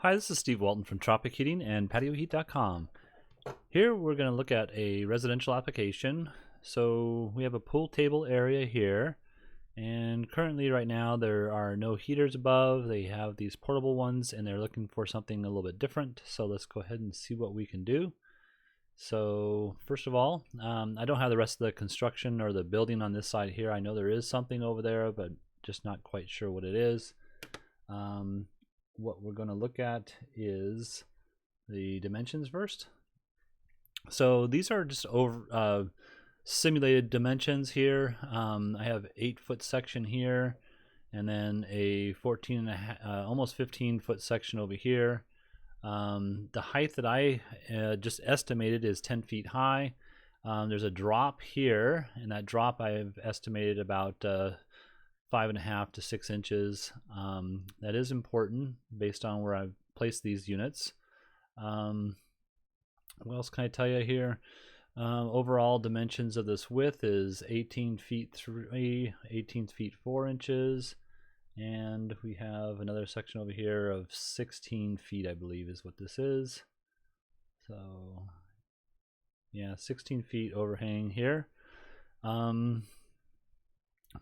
Hi, this is Steve Walton from Tropic Heating and PatioHeat.com. Here we're going to look at a residential application. So we have a pool table area here, and currently right now there are no heaters above. They have these portable ones and they're looking for something a little bit different. So let's go ahead and see what we can do. So first of all, I don't have the rest of the construction or the building on this side here. I know there is something over there, but just not quite sure what it is. What we're going to look at is the dimensions first. So these are just over simulated dimensions here. I have 8-foot section here, and then a 14 and a half, almost 15-foot section over here. The height that I just estimated is 10 feet high. There's a drop here, and that drop I've estimated about 5.5 to 6 inches. That is important based on where I've placed these units. What else can I tell you here? Overall dimensions of this width is 18 feet 3, 18 feet 4 inches, and we have another section over here of 16 feet, I believe is what this is. So yeah, 16 feet overhang here.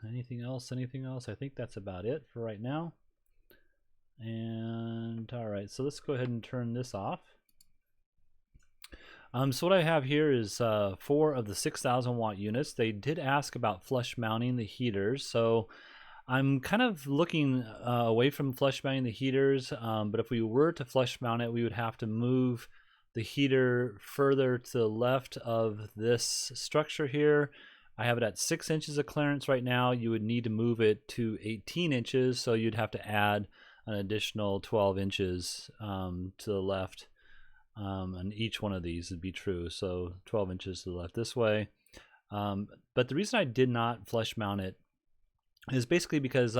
Anything else? I think that's about it for right now. And all right, so let's go ahead and turn this off. So what I have here is 4 of the 6,000 watt units. They did ask about flush mounting the heaters, so I'm kind of looking away from flush mounting the heaters, but if we were to flush mount it, we would have to move the heater further to the left of this structure here. I have it at 6 inches of clearance right now. You would need to move it to 18 inches, so you'd have to add an additional 12 inches to the left. And each one of these would be true, so 12 inches to the left this way. But the reason I did not flush mount it is basically because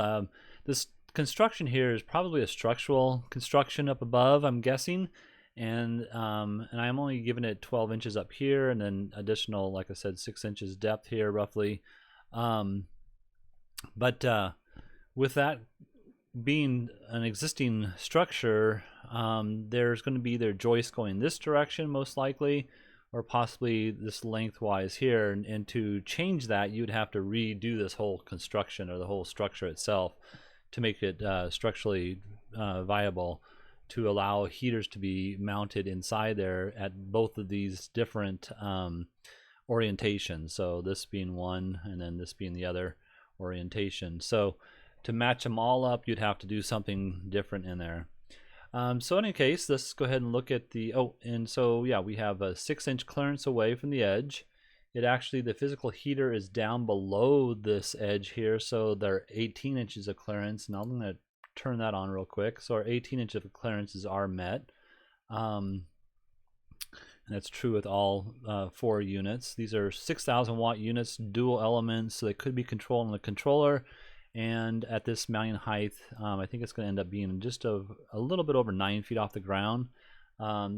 this construction here is probably a structural construction up above, I'm guessing. And I'm only giving it 12 inches up here, and then additional, like I said, 6 inches depth here roughly. But with that being an existing structure, there's going to be either joists going this direction most likely, or possibly this lengthwise here. And to change that, you'd have to redo this whole construction or the whole structure itself to make it structurally viable, to allow heaters to be mounted inside there at both of these different orientations. So this being one and then this being the other orientation. So to match them all up, you'd have to do something different in there. So in any case, let's go ahead and look at the, and so yeah, we have a 6-inch clearance away from the edge. It actually, the physical heater is down below this edge here, so there are 18 inches of clearance, and I'm going to turn that on real quick. So our 18 inches of clearances are met, and that's true with all 4 units. These are 6,000 watt units, dual elements, so they could be controlled on the controller. And at this mounting height, I think it's going to end up being just a little bit over 9 feet off the ground.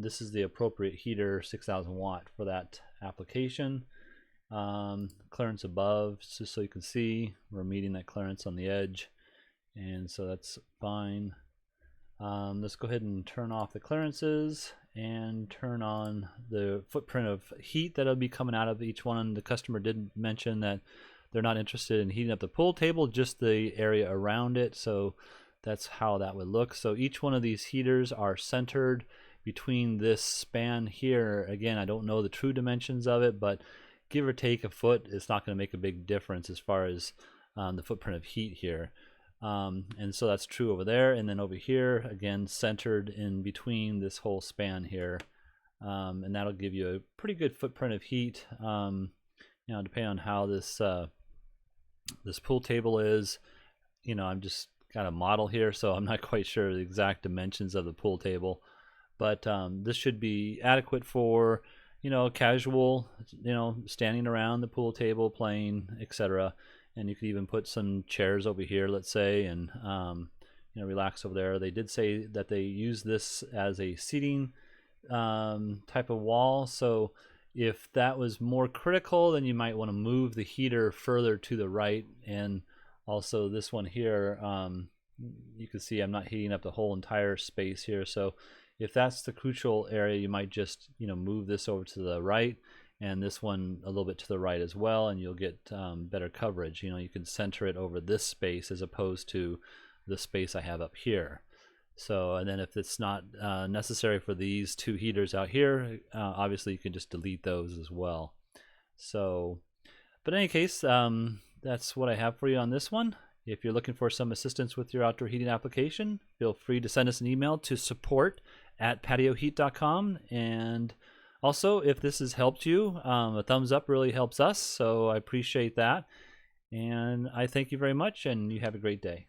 This is the appropriate heater, 6,000 watt for that application. Clearance above, just so you can see, we're meeting that clearance on the edge. And so that's fine. Let's go ahead and turn off the clearances and turn on the footprint of heat that'll be coming out of each one. The customer did mention that they're not interested in heating up the pool table, just the area around it. So that's how that would look. So each one of these heaters are centered between this span here. Again, I don't know the true dimensions of it, but give or take a foot, it's not going to make a big difference as far as the footprint of heat here. And so that's true over there, and then over here again centered in between this whole span here, and that'll give you a pretty good footprint of heat. Depending on how this this pool table is, I'm just got a model here, so I'm not quite sure the exact dimensions of the pool table, but this should be adequate for casual, standing around the pool table, playing, etc. And you could even put some chairs over here, let's say, and relax over there. They did say that they use this as a seating type of wall, so if that was more critical, then you might want to move the heater further to the right. And also this one here, you can see I'm not heating up the whole entire space here. So if that's the crucial area, you might just move this over to the right and this one a little bit to the right as well, and you'll get better coverage. You can center it over this space as opposed to the space I have up here. So, and then if it's not necessary for these two heaters out here, obviously you can just delete those as well. So, but in any case, that's what I have for you on this one. If you're looking for some assistance with your outdoor heating application, feel free to send us an email to support@patioheat.com. And also, if this has helped you, a thumbs up really helps us, so I appreciate that. And I thank you very much, and you have a great day.